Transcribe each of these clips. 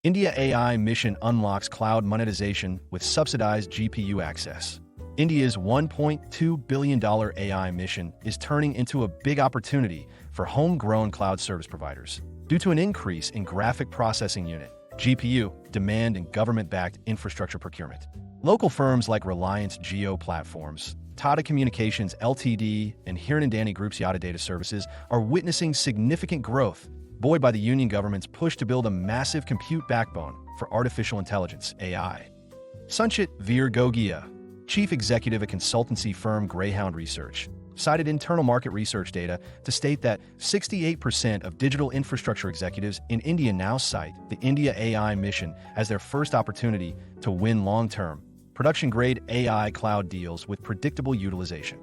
IndiaAI mission unlocks cloud monetization with subsidized GPU access. India's $1.2 billion AI mission is turning into a big opportunity for homegrown cloud service providers due to an increase in graphic processing unit, GPU, demand and government-backed infrastructure procurement. Local firms like Reliance Jio Platforms, Tata Communications Ltd, and Hirnandani Group's Yada Data Services are witnessing significant growth, buoyed by the Union government's push to build a massive compute backbone for artificial intelligence, AI. Sanchit Veer Gogia, chief executive at consultancy firm Greyhound Research, cited internal market research data to state that 68% of digital infrastructure executives in India now cite the IndiaAI mission as their first opportunity to win long-term, production-grade AI cloud deals with predictable utilization.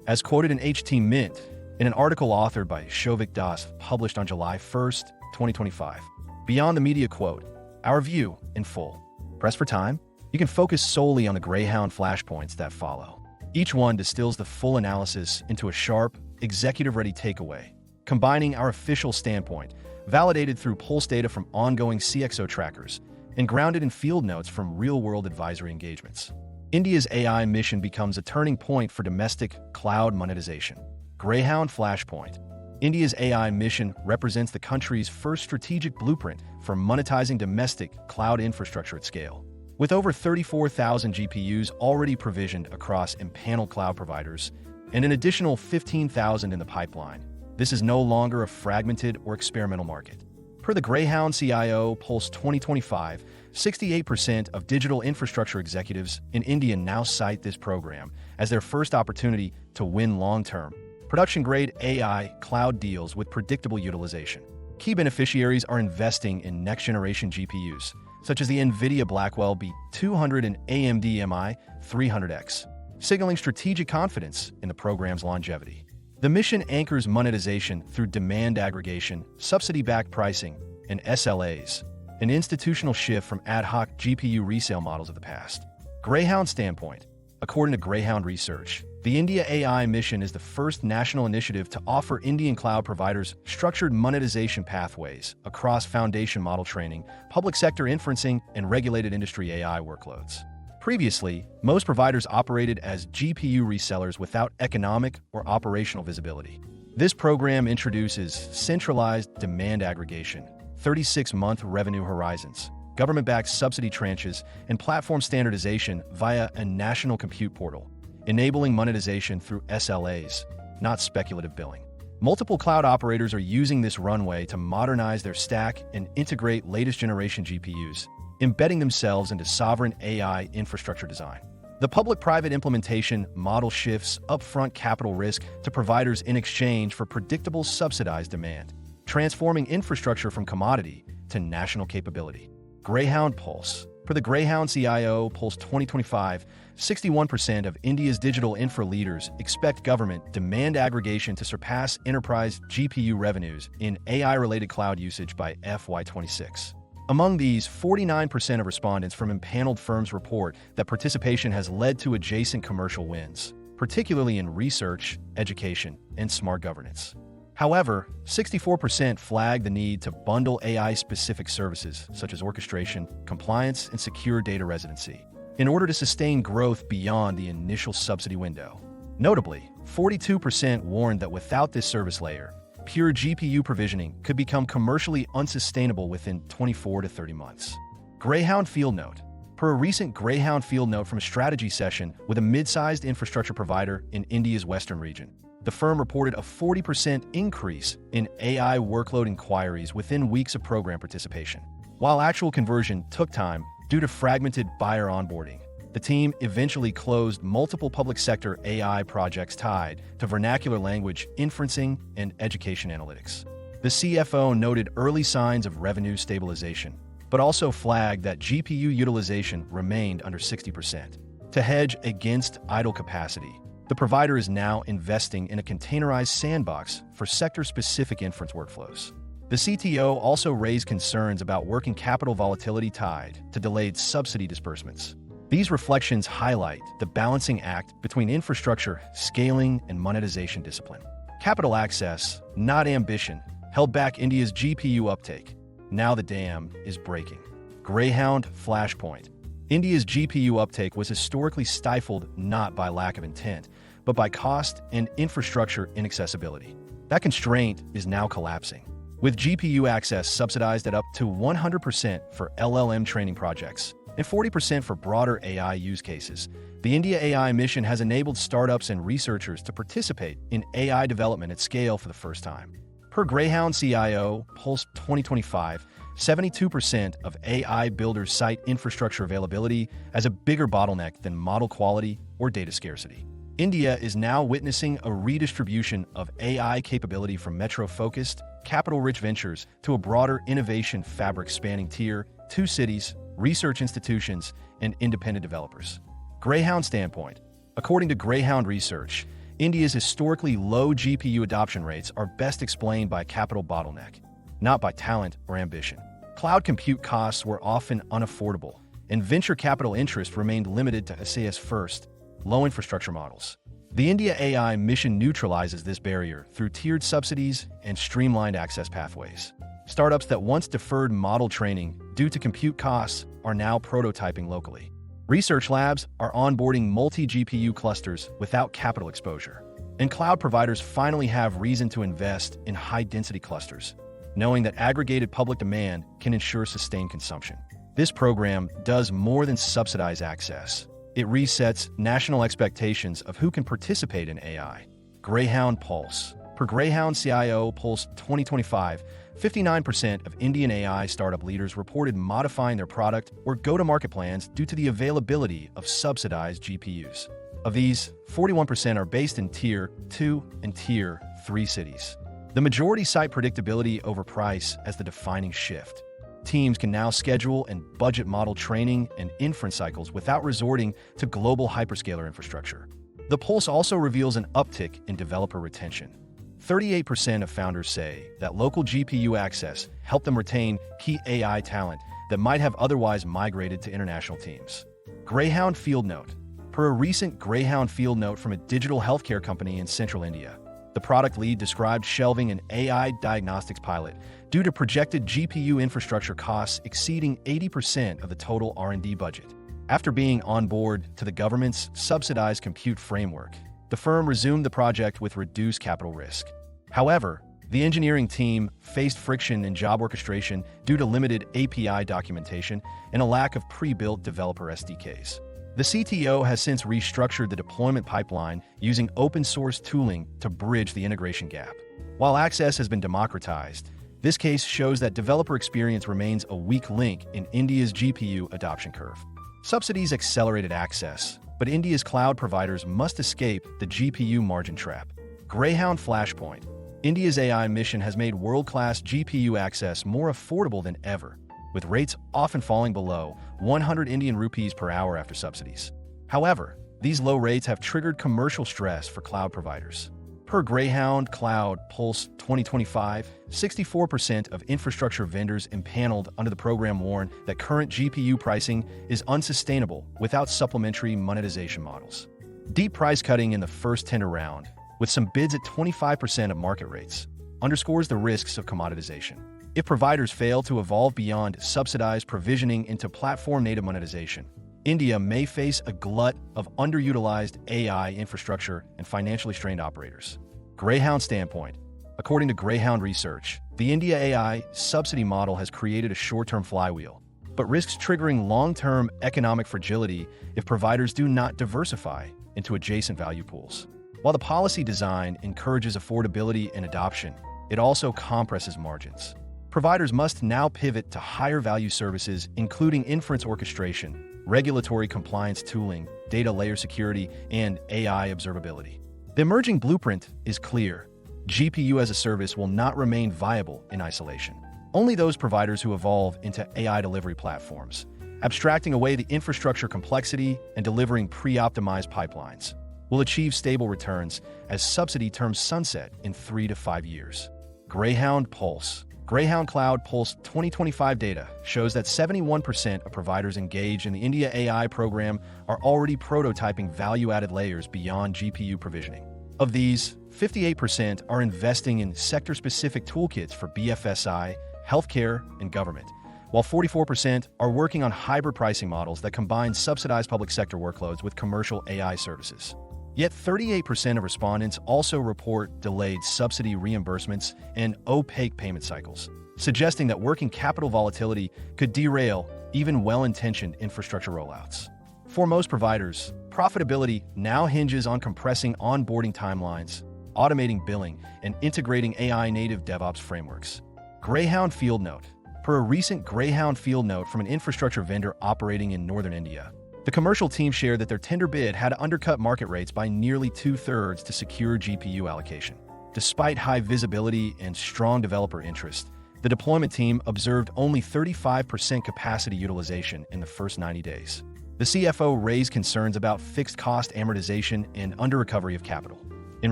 As quoted in HT Mint, in an article authored by Shovik Das published on July 1, 2025. Beyond the media quote, our view in full. Press for time? You can focus solely on the Greyhound flashpoints that follow. Each one distills the full analysis into a sharp, executive-ready takeaway, combining our official standpoint, validated through pulse data from ongoing CXO trackers, and grounded in field notes from real-world advisory engagements. India's AI mission becomes a turning point for domestic cloud monetization. Greyhound Flashpoint. India's AI mission represents the country's first strategic blueprint for monetizing domestic cloud infrastructure at scale. With over 34,000 GPUs already provisioned across empaneled cloud providers and an additional 15,000 in the pipeline, this is no longer a fragmented or experimental market. Per the Greyhound CIO Pulse 2025, 68% of digital infrastructure executives in India now cite this program as their first opportunity to win long-term, production-grade AI cloud deals with predictable utilization. Key beneficiaries are investing in next-generation GPUs, such as the NVIDIA Blackwell B200 and AMD MI300X, signaling strategic confidence in the program's longevity. The mission anchors monetization through demand aggregation, subsidy-backed pricing, and SLAs, an institutional shift from ad hoc GPU resale models of the past. Greyhound standpoint. According to Greyhound Research, the IndiaAI mission is the first national initiative to offer Indian cloud providers structured monetization pathways across foundation model training, public sector inferencing, and regulated industry AI workloads. Previously, most providers operated as GPU resellers without economic or operational visibility. This program introduces centralized demand aggregation, 36-month revenue horizons, government-backed subsidy tranches, and platform standardization via a national compute portal, enabling monetization through SLAs, not speculative billing. Multiple cloud operators are using this runway to modernize their stack and integrate latest-generation GPUs, embedding themselves into sovereign AI infrastructure design. The public-private implementation model shifts upfront capital risk to providers in exchange for predictable subsidized demand, transforming infrastructure from commodity to national capability. Greyhound Pulse. For the Greyhound CIO Pulse 2025, 61% of India's digital infra leaders expect government demand aggregation to surpass enterprise GPU revenues in AI-related cloud usage by FY26. Among these, 49% of respondents from empaneled firms report that participation has led to adjacent commercial wins, particularly in research, education, and smart governance. However, 64% flag the need to bundle AI-specific services such as orchestration, compliance, and secure data residency in order to sustain growth beyond the initial subsidy window. Notably, 42% warned that without this service layer, pure GPU provisioning could become commercially unsustainable within 24 to 30 months. Greyhound Field Note. Per a recent Greyhound Field Note from a strategy session with a mid-sized infrastructure provider in India's western region, the firm reported a 40% increase in AI workload inquiries within weeks of program participation. While actual conversion took time due to fragmented buyer onboarding, the team eventually closed multiple public sector AI projects tied to vernacular language inferencing and education analytics. The CFO noted early signs of revenue stabilization, but also flagged that GPU utilization remained under 60%. To hedge against idle capacity, the provider is now investing in a containerized sandbox for sector-specific inference workflows. The CTO also raised concerns about working capital volatility tied to delayed subsidy disbursements. These reflections highlight the balancing act between infrastructure, scaling, and monetization discipline. Capital access, not ambition, held back India's GPU uptake. Now the dam is breaking. Greyhound Flashpoint. India's GPU uptake was historically stifled not by lack of intent, but by cost and infrastructure inaccessibility. That constraint is now collapsing. With GPU access subsidized at up to 100% for LLM training projects and 40% for broader AI use cases, the IndiaAI mission has enabled startups and researchers to participate in AI development at scale for the first time. Per Greyhound CIO Pulse 2025, 72% of AI builders cite infrastructure availability as a bigger bottleneck than model quality or data scarcity. India is now witnessing a redistribution of AI capability from metro-focused, capital-rich ventures to a broader innovation fabric spanning Tier 2 cities, research institutions, and independent developers. Greyhound standpoint. According to Greyhound Research, India's historically low GPU adoption rates are best explained by capital bottleneck, not by talent or ambition. Cloud compute costs were often unaffordable, and venture capital interest remained limited to SAS-first, low infrastructure models. The IndiaAI mission neutralizes this barrier through tiered subsidies and streamlined access pathways. Startups that once deferred model training due to compute costs are now prototyping locally. Research labs are onboarding multi-GPU clusters without capital exposure. And cloud providers finally have reason to invest in high-density clusters, knowing that aggregated public demand can ensure sustained consumption. This program does more than subsidize access. It resets national expectations of who can participate in AI. Greyhound Pulse. Per Greyhound CIO Pulse 2025, 59% of Indian AI startup leaders reported modifying their product or go-to-market plans due to the availability of subsidized GPUs. Of these, 41% are based in Tier 2 and Tier 3 cities. The majority cite predictability over price as the defining shift. Teams can now schedule and budget model training and inference cycles without resorting to global hyperscaler infrastructure. The Pulse also reveals an uptick in developer retention. 38% of founders say that local GPU access helped them retain key AI talent that might have otherwise migrated to international teams. Greyhound Field Note. Per a recent Greyhound Field Note from a digital healthcare company in central India, the product lead described shelving an AI diagnostics pilot due to projected GPU infrastructure costs exceeding 80% of the total R&D budget. After being on board to the government's subsidized compute framework, the firm resumed the project with reduced capital risk. However, the engineering team faced friction in job orchestration due to limited API documentation and a lack of pre-built developer SDKs. The CTO has since restructured the deployment pipeline using open-source tooling to bridge the integration gap. While access has been democratized, this case shows that developer experience remains a weak link in India's GPU adoption curve. Subsidies accelerated access, but India's cloud providers must escape the GPU margin trap. Greyhound Flashpoint. India's AI mission has made world-class GPU access more affordable than ever, with rates often falling below 100 Indian rupees per hour after subsidies. However, these low rates have triggered commercial stress for cloud providers. Per Greyhound Cloud Pulse 2025, 64% of infrastructure vendors impaneled under the program warn that current GPU pricing is unsustainable without supplementary monetization models. Deep price cutting in the first tender round, with some bids at 25% of market rates, underscores the risks of commoditization. If providers fail to evolve beyond subsidized provisioning into platform-native monetization, India may face a glut of underutilized AI infrastructure and financially strained operators. Greyhound standpoint. According to Greyhound Research, the IndiaAI subsidy model has created a short-term flywheel, but risks triggering long-term economic fragility if providers do not diversify into adjacent value pools. While the policy design encourages affordability and adoption, it also compresses margins. Providers must now pivot to higher-value services, including inference orchestration, regulatory compliance tooling, data layer security, and AI observability. The emerging blueprint is clear. GPU as a service will not remain viable in isolation. Only those providers who evolve into AI delivery platforms, abstracting away the infrastructure complexity and delivering pre-optimized pipelines, will achieve stable returns as subsidy terms sunset in 3 to 5 years. Greyhound Pulse. Greyhound Cloud Pulse 2025 data shows that 71% of providers engaged in the IndiaAI program are already prototyping value-added layers beyond GPU provisioning. Of these, 58% are investing in sector-specific toolkits for BFSI, healthcare, and government, while 44% are working on hybrid pricing models that combine subsidized public sector workloads with commercial AI services. Yet 38% of respondents also report delayed subsidy reimbursements and opaque payment cycles, suggesting that working capital volatility could derail even well-intentioned infrastructure rollouts. For most providers, profitability now hinges on compressing onboarding timelines, automating billing, and integrating AI-native DevOps frameworks. Greyhound Field Note. Per a recent Greyhound Field Note from an infrastructure vendor operating in northern India, the commercial team shared that their tender bid had undercut market rates by nearly 2/3 to secure GPU allocation. Despite high visibility and strong developer interest, the deployment team observed only 35% capacity utilization in the first 90 days. The CFO raised concerns about fixed cost amortization and under-recovery of capital. In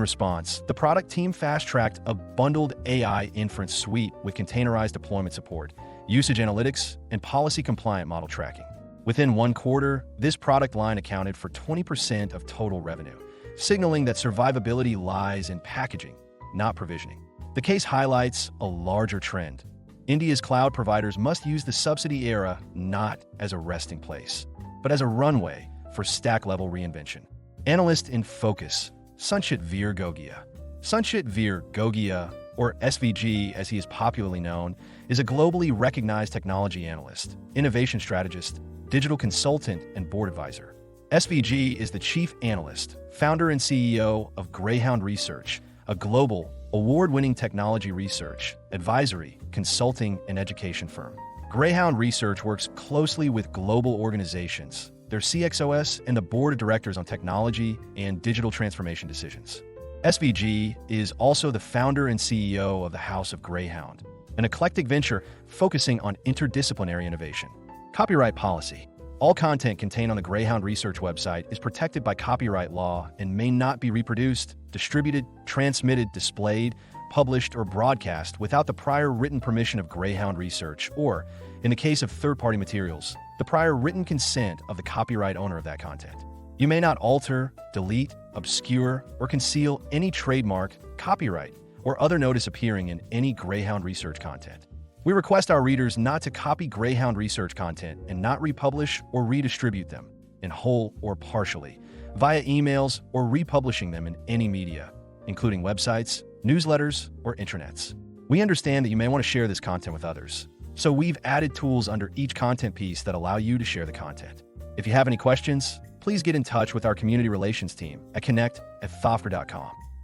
response, the product team fast-tracked a bundled AI inference suite with containerized deployment support, usage analytics, and policy-compliant model tracking. Within 1 quarter, this product line accounted for 20% of total revenue, signaling that survivability lies in packaging, not provisioning. The case highlights a larger trend. India's cloud providers must use the subsidy era not as a resting place, but as a runway for stack-level reinvention. Analyst in focus, Sanchit Veer Gogia. Sanchit Veer Gogia, or SVG as he is popularly known, is a globally recognized technology analyst, innovation strategist, digital consultant, and board advisor. SVG is the chief analyst, founder and CEO of Greyhound Research, a global, award-winning technology research, advisory, consulting, and education firm. Greyhound Research works closely with global organizations, their CXOs, and the board of directors on technology and digital transformation decisions. SVG is also the founder and CEO of the House of Greyhound, an eclectic venture focusing on interdisciplinary innovation. Copyright policy. All content contained on the Greyhound Research website is protected by copyright law and may not be reproduced, distributed, transmitted, displayed, published, or broadcast without the prior written permission of Greyhound Research or, in the case of third-party materials, the prior written consent of the copyright owner of that content. You may not alter, delete, obscure, or conceal any trademark, copyright, or other notice appearing in any Greyhound Research content. We request our readers not to copy Greyhound Research content and not republish or redistribute them, in whole or partially, via emails or republishing them in any media, including websites, newsletters, or intranets. We understand that you may want to share this content with others, so we've added tools under each content piece that allow you to share the content. If you have any questions, please get in touch with our community relations team at connect@thoffer.com.